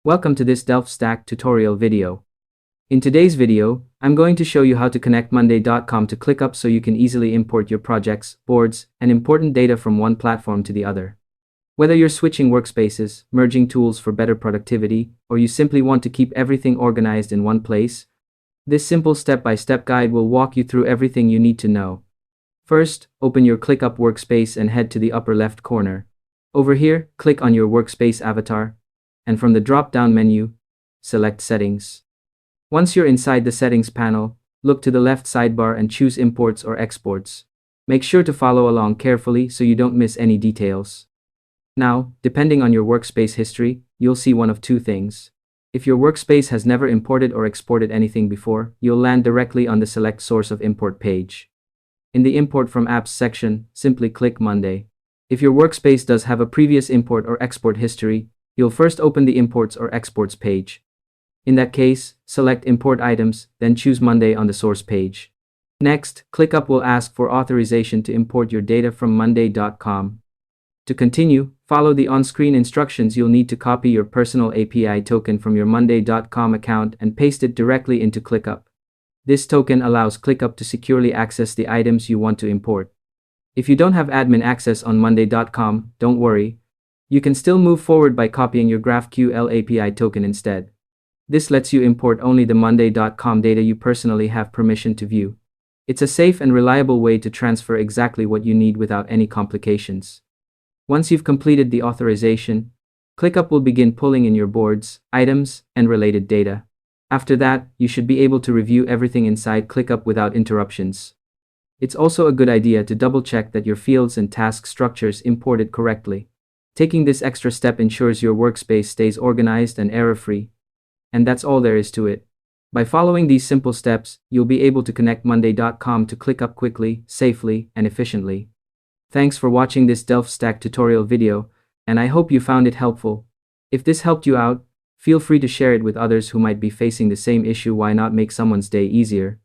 Welcome to this DelftStack tutorial video. In today's video, I'm going to show you how to connect monday.com to ClickUp so you can easily import your projects, boards, and important data from one platform to the other. Whether you're switching workspaces, merging tools for better productivity, or you simply want to keep everything organized in one place, this simple step-by-step guide will walk you through everything you need to know. First, open your ClickUp workspace and head to the upper left corner. Over here, click on your workspace avatar, and from the drop-down menu, select Settings. Once you're inside the Settings panel, look to the left sidebar and choose Imports or Exports. Make sure to follow along carefully so you don't miss any details. Now, depending on your workspace history, you'll see one of two things. If your workspace has never imported or exported anything before, you'll land directly on the Select Source of Import page. In the Import from Apps section, simply click Monday. If your workspace does have a previous import or export history, you'll first open the Imports or Exports page. In that case, select Import Items, then choose Monday on the source page. Next, ClickUp will ask for authorization to import your data from monday.com. To continue, follow the on-screen instructions. You'll need to copy your personal API token from your monday.com account and paste it directly into ClickUp. This token allows ClickUp to securely access the items you want to import. If you don't have admin access on monday.com, don't worry. You can still move forward by copying your GraphQL API token instead. This lets you import only the monday.com data you personally have permission to view. It's a safe and reliable way to transfer exactly what you need without any complications. Once you've completed the authorization, ClickUp will begin pulling in your boards, items, and related data. After that, you should be able to review everything inside ClickUp without interruptions. It's also a good idea to double-check that your fields and task structures imported correctly. Taking this extra step ensures your workspace stays organized and error-free. And that's all there is to it. By following these simple steps, you'll be able to connect monday.com to ClickUp quickly, safely, and efficiently. Thanks for watching this DelftStack tutorial video, and I hope you found it helpful. If this helped you out, feel free to share it with others who might be facing the same issue. Why not make someone's day easier?